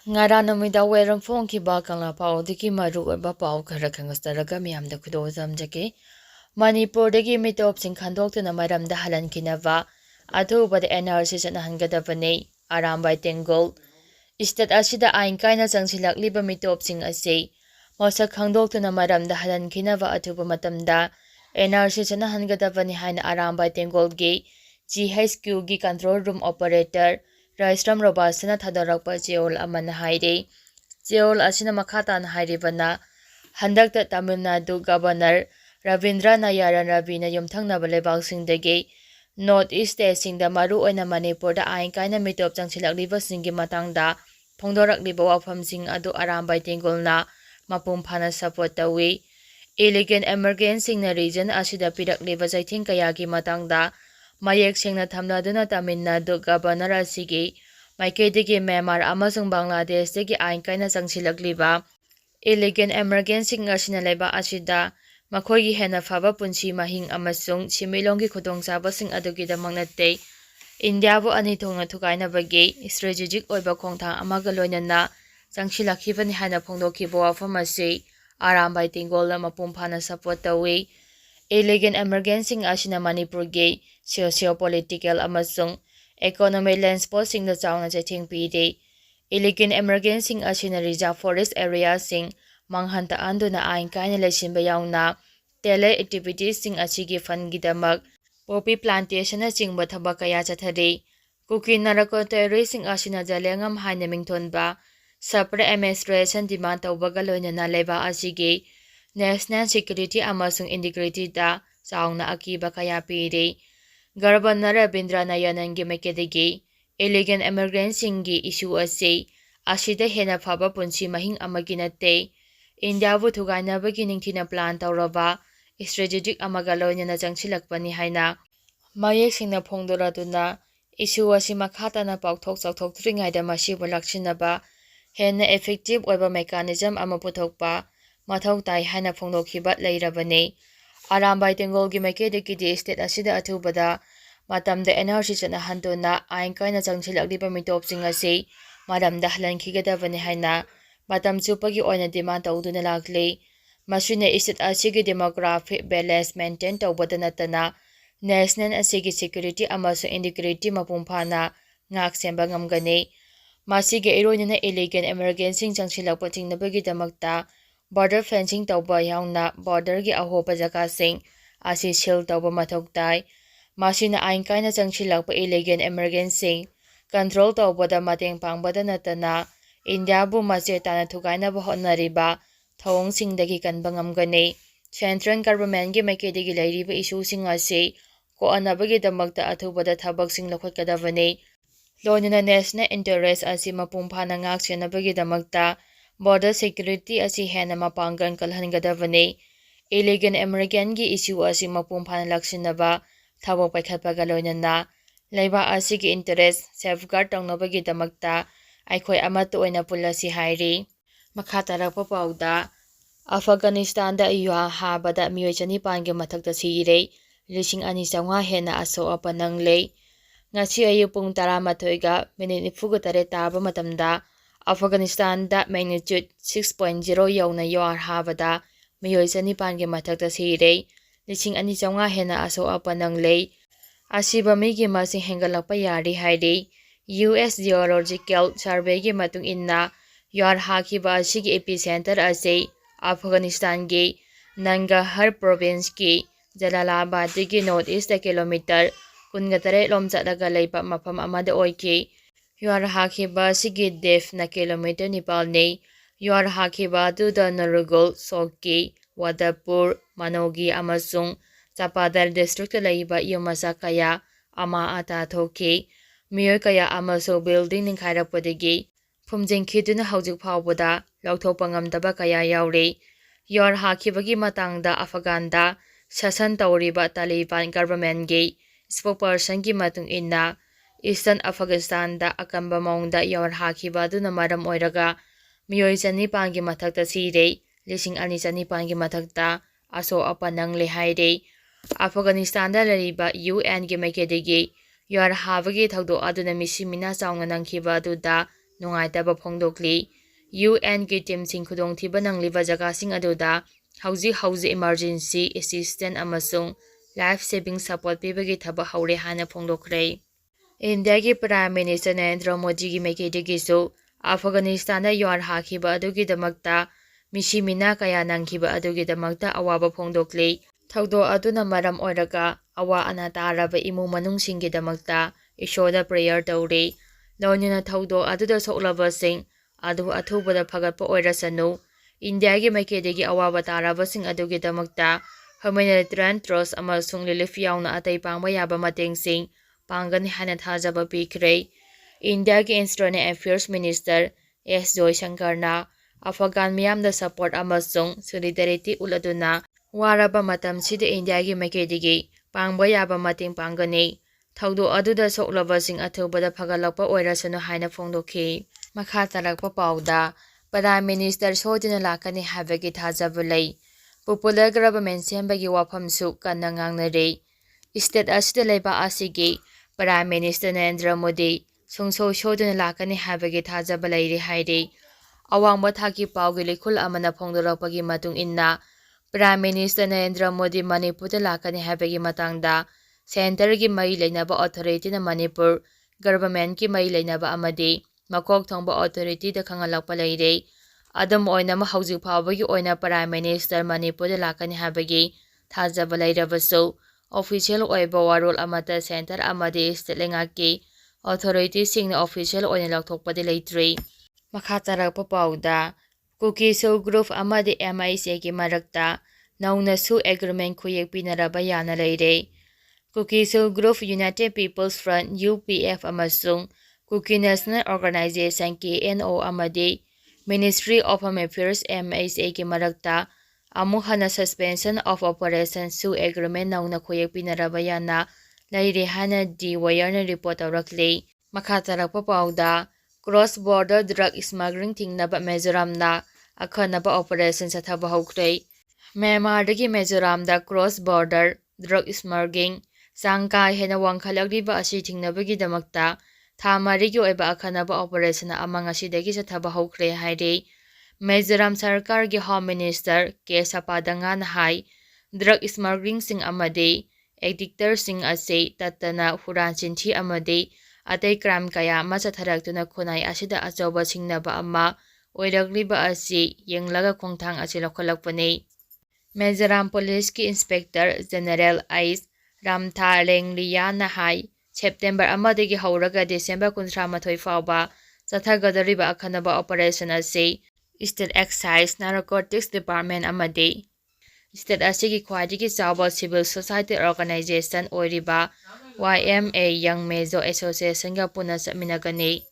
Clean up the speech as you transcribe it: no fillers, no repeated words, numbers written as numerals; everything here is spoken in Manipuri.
Ngara namida weram phone ki ba kangla pao diki maru ba pao khara khangastaraka miyamda khudo zamjake Manipur dagi mitop sing khandok tuna maram da halan kinava athu bad NRC chana hangadapane arambai tengol istat asida ain kaina changsilakli ba mitop sing ase mosa khandok tuna maram da halan kinava athu ba matamda NRC chana hangadapane haina arambai tengol ge GHQ gi control room operator Raistram Robasana Thadarakpa Jeol Amana Haide Jeol Asina Makatan Hairibana Handakta Tamil Nadu Governor Ravindra Nayaran Ravina Yumthangna Balebal Singh Dege North East Singh da Maru Oina Manipur da Ain Kaina Mitop Changsilak Liba Singhi Matangda Phongdorak Liba Wafam Singh Adu Arambai Tengolna Mapum Phana Support Tawi Elegant Emergency na region Asida Pirak Liba Zaithing Kayagi Matangda Mayek Singna Thamladuna Tamil Nadu Governor Asigi Maikaidagi Myanmar amasung Bangladesh dagi ain kaina changsilagliba Elegant Emergency ngasina leba asida makhoigi hena phaba punchi mahing amasung chimilonggi khudongchabasing adugidamang natte India bu ani thongna thukaina bagi strategic oiba khongthang amaga loinana changsilakhibani hana phongdokhibo wafamasi arambai tingolna mapum phana support tawi Elegant Emergency asina Manipur ge socio-political amasung economic landscape sing da chauna chaithing pide Elegant Emergency asina reserve forest area sing manghanta anduna ain kaina lesinba yauna tele activities sing asigi fund gidamak poppy plantation na chingba thabak kaya chathari Kuki narako sing asina jalengam haina mingthonba separate administration demand tawbaga loinana leba asigi National Security amasung integrity da chauna akiba kaya pide Governor Ravindra Nayarangi Makedagi Elegant Emergency gi issue ase asida hena phaba punchi mahing amagi natte India bu thugaina bagi ningthina plan tawraba strategic amaga loinana changsilakpani haina mayek singna phongdoraduna issue asi makhata na pauthok chauthok thringai da masi bolakchinaba hena effective oiba mechanism ama puthokpa mathau tai haina phongdokhiba leirabane Arambai Tengol gi Makedagi di state asida athubada matamda NRC chana handuna ain kaina changsilakliba mitop sing ase maramda halankhigedabani haina matam chupagi oina demand tawduna lakle masuna state asigi demographic balance maintain tawbada natana national asigi security amasu integrity mapumphana ngak semba ngamgane masige iroinana Elegant Emergency changsilakpa tingnabagi damakta border fencing tawba yauna border gi ahopa jaga sing asi seal tawba mathok tai masina ain kaina changsilakpa Elegant Emergency control tawbada mateng pangbada natana India bu mache tana thukaina ba honariba thawong singdagi kanba ngamgane central government gi Makedagi lairiba issue sing ase ko anabagi damakta athubada thabak sing lokhotkadabane loinana national interest asi mapumphana ngak chenabagi damakta border security asi hena mapanggan kalhangadavane Elegant American gi issue asi mapumphana laksinaba thabo paikhatpaga loinana leiba asi gi interest safeguard tawnabagi damakta aikhoi amatu oina pulasi hairi makha tarakpa pauda Afghanistan da MHA bada miyoi chani pange mathakta sire 2,200 hena aso apanang lei ngasi ayu pung 12 ga minute 49 taba matamda Afghanistan da magnitude 6.0 yauna yawar habada miyoi chani pange mathakta sire 2,200 hena aso apanang lei asiba migi masing hengalakpa yari hairi US Geological Survey gi matung inna yar hakiba asigi epicenter ase Afghanistan gi Nangarhar province ki Jalalabad gi north east kilometer 19 lom chadaga leiba mafam amada oiki yar hakiba asigi depth na kilometer 9 nei yar hakiba du da Narugol Soki Wadapur Manogi amasung Chapadar district leiba yumasa kaya ama ata thoki miyoi kaya amaso building ningkhairapodagi phumjengkhiduna hawjik phawbada lauthokpa ngamdaba kaya yauri yor hakibagi matangda Afghanda shasan tawriba Taliban government gi spokesperson gi matung inna Eastern Afghanistan da akamba maungda yor hakibaduna maram oiraga miyoi chani pangi mathakta sire 2,200 gi mathakta aso apanang le haire Afghanistan da lariba UN gi Makedagi yor habagi thawdo aduna misimina chaungna nangkhiba aduda ꯅꯨꯡꯉꯥꯏꯇꯕ ꯐꯣꯡꯗꯣꯛꯂꯤ꯫ UN ꯒꯤ ꯇꯤꯝꯁꯤꯡ ꯈꯨꯗꯣꯡꯊꯤꯕ ꯅꯪꯂꯤꯕ ꯖꯒꯥꯁꯤꯡ ꯑꯗꯨꯗ ꯍꯧꯖꯤꯛ ꯏꯃꯔꯖꯦꯟꯁꯤ ꯑꯦꯁꯤꯁꯇꯦꯟꯁ ꯑꯃꯁꯨꯡ ꯂꯥꯏꯐ ꯁꯦꯚꯤꯡ ꯁꯄꯣꯔꯠ ꯄꯤꯕꯒꯤ ꯊꯕꯛ ꯍꯧꯔꯦ ꯍꯥꯏꯅ ꯐꯣꯡꯗꯣꯛꯈ꯭ꯔꯦ꯫ ꯏꯟꯗꯤꯌꯥꯒꯤ ꯄ꯭ꯔꯥꯏꯝ ꯃꯤꯅꯤꯁꯇꯔ ꯅꯔꯦꯟꯗ꯭ꯔ ꯃꯣꯗꯤꯒꯤ ꯃꯥꯏꯀꯩꯗꯒꯤꯁꯨ ꯑꯐꯒꯥꯅꯤꯁꯇꯥꯟꯗ ꯌꯨꯍꯥꯔ ꯍꯥꯈꯤꯕ ꯑꯗꯨꯒꯤꯗꯃꯛꯇ ꯃꯤꯁꯤ-ꯃꯤꯅꯥ ꯀꯌꯥ ꯅꯪꯈꯤꯕ ꯑꯗꯨꯒꯤꯗꯃꯛꯇ ꯑꯋꯥꯕ ꯐꯣꯡꯗꯣꯛꯂꯤ꯫ ꯊꯧꯗꯣꯛ ꯑꯗꯨꯅ ꯃꯔꯝ ꯑꯣꯏꯔꯒ ꯑꯋꯥ-ꯑꯅꯥ ꯇꯥꯔꯕ ꯏꯃꯨꯡ ꯃꯅꯨꯡꯁꯤꯡꯒꯤꯗꯃꯛꯇ ꯏꯁꯣꯔꯗ ꯄ꯭ꯔꯦꯌꯔ ꯇꯧꯔꯤ꯫ ꯂꯣꯏꯅꯅ ꯊꯧꯗꯣꯛ ꯑꯗꯨꯗ ꯁꯣꯛꯂꯕꯁꯤꯡ ꯑꯗꯨ ꯑꯊꯨꯕꯗ ꯐꯒꯠꯄ ꯑꯣꯏꯔꯁꯅꯨ꯫ ꯏꯟꯗꯤꯌꯥꯒꯤ ꯃꯥꯏꯀꯩꯗꯒꯤ ꯑꯋꯥꯕ ꯇꯥꯔꯕꯁꯤꯡ ꯑꯗꯨꯒꯤꯗꯃꯛꯇ ꯍ꯭ꯌꯨꯃꯦꯅꯤꯇꯔꯤꯌꯟ ꯇ꯭ꯔꯁ ꯑꯃꯁꯨꯡ ꯔꯤꯂꯤꯐ ꯌꯥꯎꯅ ꯑꯇꯩ ꯄꯥꯡꯕ ꯌꯥꯕ ꯃꯇꯦꯡꯁꯤꯡ ꯄꯥꯡꯒꯅꯤ ꯍꯥꯏꯅ ꯊꯥꯖꯕ ꯄꯤꯈ꯭ꯔꯦ꯫ ꯏꯟꯗꯤꯌꯥꯒꯤ ꯑꯦꯛꯁꯇꯔꯅꯦꯜ ꯑꯦꯐꯤꯌꯔꯁ ꯃꯤꯅꯤꯁꯇꯔ ꯑꯦꯁ. ꯖꯣꯏꯁꯪꯀꯔꯅ ꯑꯐꯒꯥꯟ ꯃꯤꯌꯥꯝꯗ ꯁꯄꯣꯔꯠ ꯑꯃꯁꯨꯡ ꯁꯣꯂꯤꯗꯥꯔꯤꯇꯤ ꯎꯠꯂꯗꯨꯅ ꯋꯥꯔꯕ ꯃꯇꯝꯁꯤꯗ ꯏꯟꯗꯤꯌꯥꯒꯤ ꯃꯥꯏꯀꯩꯗꯒꯤ ꯄꯥꯡꯕ ꯌꯥꯕ ꯃꯇꯦꯡ ꯄꯥꯡꯒꯅꯤ꯫ ꯊꯧꯗꯣꯛ ꯑꯗꯨꯗ ꯁꯣꯛꯂꯕꯁꯤꯡ ꯑꯊꯨꯕꯗ ꯐꯒꯠꯂꯛꯄ ꯑꯣꯏꯔꯁꯅꯨ ꯍꯥꯏꯅ ꯐꯣꯡꯗꯣꯛꯈꯤ꯫ ꯃꯈꯥ ꯇꯥꯔꯛꯄ ꯄꯥꯎꯗ ꯄ꯭ꯔꯥꯏꯝ ꯃꯤꯅꯤꯁꯇꯔ ꯁꯣꯏꯗꯅ ꯂꯥꯛꯀꯅꯤ ꯍꯥꯏꯕꯒꯤ ꯊꯥꯖꯕ ꯂꯩ꯫ ꯄꯣꯄꯨꯂꯔ ꯒꯚꯔꯟꯃꯦꯟꯠ ꯁꯦꯝꯕꯒꯤ ꯋꯥꯐꯝꯁꯨ ꯀꯟꯅ ꯉꯥꯡꯅꯔꯤ꯫ ꯁ꯭ꯇꯦꯠ ꯑꯁꯤꯗ ꯂꯩꯕꯥꯛ ꯑꯁꯤꯒꯤ ꯄ꯭ꯔꯥꯏꯝ ꯃꯤꯅꯤꯁꯇꯔ ꯅꯔꯦꯟꯗ꯭ꯔ ꯃꯣꯗꯤ ꯁꯨꯡꯁꯣꯏ ꯁꯣꯏꯗꯅ ꯂꯥꯛꯀꯅꯤ ꯍꯥꯏꯕꯒꯤ ꯊꯥꯖꯕ ꯂꯩꯔꯤ ꯍꯥꯏꯔꯤ꯫ ꯑꯋꯥꯡꯕ ꯊꯥꯛꯀꯤ ꯄꯥꯎꯒꯤ ꯂꯤꯈꯨꯜ ꯑꯃꯅ ꯐꯣꯡꯗꯣꯔꯛꯄꯒꯤ ꯃꯇꯨꯡ ꯏꯟꯅ ꯄ꯭ꯔꯥꯏꯝ ꯃꯤꯅꯤꯁꯇꯔ ꯅꯔꯦꯟꯗ꯭ꯔ ꯃꯣꯗꯤ ꯃꯅꯤꯄꯨꯔꯗ ꯂꯥꯛꯀꯅꯤ ꯍꯥꯏꯕꯒꯤ ꯃꯇꯥꯡꯗ ꯁꯦꯟꯇꯔꯒꯤ ꯃꯔꯤ ꯂꯩꯅꯕ ꯑꯣꯊꯣꯔꯤꯇꯤꯅ ꯃꯅꯤꯄꯨꯔ ꯒꯚꯔꯟꯃꯦꯟꯠꯀꯤ ꯃꯔꯤ ꯂꯩꯅꯕ ꯑꯃꯗꯤ ꯃꯀꯣꯛ ꯊꯣꯡꯕ ꯑꯣꯊꯣꯔꯤꯇꯤꯗ ꯈꯪꯍꯜꯂꯛꯄ ꯂꯩꯔꯦ꯫ ꯑꯗꯨꯝ ꯑꯣꯏꯅꯃꯛ ꯍꯧꯖꯤꯛ ꯐꯥꯎꯕꯒꯤ ꯑꯣꯏꯅ ꯄ꯭ꯔꯥꯏꯝ ꯃꯤꯅꯤꯁꯇꯔ ꯃꯅꯤꯄꯨꯔꯗ ꯂꯥꯛꯀꯅꯤ ꯍꯥꯏꯕꯒꯤ ꯊꯥꯖꯕ ꯂꯩꯔꯕꯁꯨ ꯑꯣꯐꯤꯁꯤꯌꯦꯜ ꯑꯣꯏꯕ ꯋꯥꯔꯣꯜ ꯑꯃꯠꯇ ꯁꯦꯟꯇꯔ ꯑꯃꯗꯤ ꯁ꯭ꯇꯦꯠ ꯂꯩꯉꯥꯛꯀꯤ ꯑꯣꯊꯣꯔꯤꯇꯤꯁꯤꯡꯅ ꯑꯣꯐꯤꯁꯤꯌꯦꯜ ꯑꯣꯏꯅ ꯂꯥꯎꯊꯣꯛꯄꯗꯤ ꯂꯩꯇ꯭ꯔꯤ꯫ ꯃꯈꯥ ꯇꯥꯔꯛꯄ ꯄꯥꯎꯗ ꯀꯨꯀꯤ ꯁꯣ ꯒ꯭ꯔꯨꯞ ꯑꯃꯗꯤ MHA ꯒꯤ ꯃꯔꯛꯇ ꯅꯧꯅ ꯁꯣ ꯑꯦꯒ꯭ꯔꯤꯃꯦꯟꯠ ꯈꯨꯌꯦꯛ ꯄꯤꯅꯔꯕ ꯌꯥꯅ ꯂꯩꯔꯦ꯫ Kuki SoO group, United People's Front (UPF) ꯑꯃꯁꯨꯡ ꯀꯨꯀꯤ ꯅꯦꯁꯅꯦꯜ ꯑꯣꯔꯒꯅꯥꯏꯖꯦꯁꯟ (KNO) ꯑꯃꯗꯤ ꯃꯤꯅꯤꯁꯇ꯭ꯔꯤ ꯑꯣꯐ ꯍꯣꯝ ꯑꯦꯐꯤꯌꯔꯁ (MHA)ꯒꯤ ꯃꯔꯛꯇ ꯑꯃꯨꯛ ꯍꯟꯅ suspension of operation SoO agreement ꯅꯧꯅ ꯈꯨꯌꯦꯛ ꯄꯤꯅꯔꯕ ꯌꯥꯅ ꯂꯩꯔꯦ ꯍꯥꯏꯅ ꯗꯤ ꯋꯥꯌꯔꯅ ꯔꯤꯄꯣꯔꯠ ꯇꯧꯔꯛꯂꯤ꯫ ꯃꯈꯥ ꯇꯥꯔꯛꯄ ꯄꯥꯎꯗ ꯀ꯭ꯔꯣꯁ ꯕꯣꯔꯗꯔ ꯗ꯭ꯔꯒ ꯁ꯭ꯃꯒ꯭ꯂꯤꯡ ꯊꯤꯡꯅꯕ ꯃꯤꯖꯣꯔꯥꯝꯅ ꯑꯈꯟꯅꯕ ꯑꯣꯄꯔꯦꯁꯟ ꯆꯠꯊꯕ ꯍꯧꯈ꯭ꯔꯦ꯫ ꯃ꯭ꯌꯥꯟꯃꯥꯔꯗꯒꯤ ꯃꯤꯖꯣꯔꯥꯝꯗ ꯀ꯭ꯔꯣꯁ ꯕꯣꯔꯗꯔ ꯗ꯭ꯔꯒ ꯁ꯭ꯃꯒ꯭ꯂꯤꯡ ꯆꯥꯡ ꯀꯥ ꯍꯦꯟꯅ ꯋꯥꯡꯈꯠꯂꯛꯂꯤꯕ ꯑꯁꯤ ꯊꯤꯡꯅꯕꯒꯤꯗꯃꯛꯇ ꯊꯥ 4ꯒꯤ ꯑꯣꯏꯕ ꯑꯈꯟꯅꯕ ꯑꯣꯄꯔꯦꯁꯟ ꯑꯃ ꯉꯁꯤꯗꯒꯤ ꯆꯠꯊꯕ ꯍꯧꯈ꯭ꯔꯦ ꯍꯥꯏꯔꯤ꯫ ꯃꯤꯖꯣꯔꯥꯝ ꯁꯔꯀꯥꯔꯒꯤ ꯍꯣꯝ ꯃꯤꯅꯤꯁꯇꯔ ꯀꯦ. ꯁꯄꯥꯗꯪꯉꯥꯅ ꯍꯥꯏ ꯗ꯭ꯔꯒ ꯁ꯭ꯃꯒ꯭ꯂꯤꯡꯁꯤꯡ ꯑꯃꯗꯤ ꯑꯦꯗꯤꯛꯇꯔꯁꯤꯡ ꯑꯁꯤ ꯇꯠꯇꯅ ꯍꯨꯔꯥꯟ ꯆꯤꯟꯊꯤ ꯑꯃꯗꯤ ꯑꯇꯩ ꯀ꯭ꯔꯥꯏꯝ ꯀꯌꯥ ꯑꯃ ꯆꯠꯊꯔꯛꯇꯨꯅ ꯈꯨꯟꯅꯥꯏ ꯑꯁꯤꯗ ꯑꯆꯧꯕ ꯁꯤꯡꯅꯕ ꯑꯃ ꯑꯣꯏꯔꯛꯂꯤꯕ ꯑꯁꯤ ꯌꯦꯡꯂꯒ ꯈꯣꯡꯊꯥꯡ ꯑꯁꯤ ꯂꯧꯈꯠꯂꯛꯄꯅꯤ꯫ ꯃꯤꯖꯣꯔꯥꯝ ꯄꯨꯂꯤꯁꯀꯤ ꯏꯟꯁꯄꯦꯛꯇꯔ ꯖꯦꯅꯔꯦꯜ ꯑꯩꯆ. ꯔꯥꯝꯊꯥꯂꯦꯡꯂꯤꯌꯥꯅ ꯍꯥꯏ ꯁꯦꯞꯇꯦꯝꯕꯔ 1ꯗꯒꯤ ꯍꯧꯔꯒ ꯗꯤꯁꯦꯝꯕꯔ 31 ꯐꯥꯎꯕ ꯆꯠꯊꯒꯗꯧꯔꯤꯕ ꯑꯈꯟꯅꯕ ꯑꯣꯄꯔꯦꯁꯟ ꯑꯁꯤ ꯁ꯭ꯇꯦꯠ ꯑꯦꯛꯁꯥꯏꯖ ꯅꯥꯔꯀꯣꯇꯤꯛꯁ ꯗꯤꯄꯥꯔꯠꯃꯦꯟꯠ ꯑꯃꯗꯤ ꯁ꯭ꯇꯦꯠ ꯑꯁꯤꯒꯤ ꯈ꯭ꯋꯥꯏꯗꯒꯤ ꯆꯥꯎꯕ ꯁꯤꯚꯤꯜ ꯁꯣꯁꯥꯏꯇꯤ ꯑꯣꯔꯒꯅꯥꯏꯖꯦꯁꯟ ꯑꯣꯏꯔꯤꯕ YMA ꯌꯪ ꯃꯦꯖꯣ ꯑꯦꯁꯣꯁꯤꯌꯦꯁꯟꯒ ꯄꯨꯟꯅ ꯆꯠꯃꯤꯟꯅꯒꯅꯤ꯫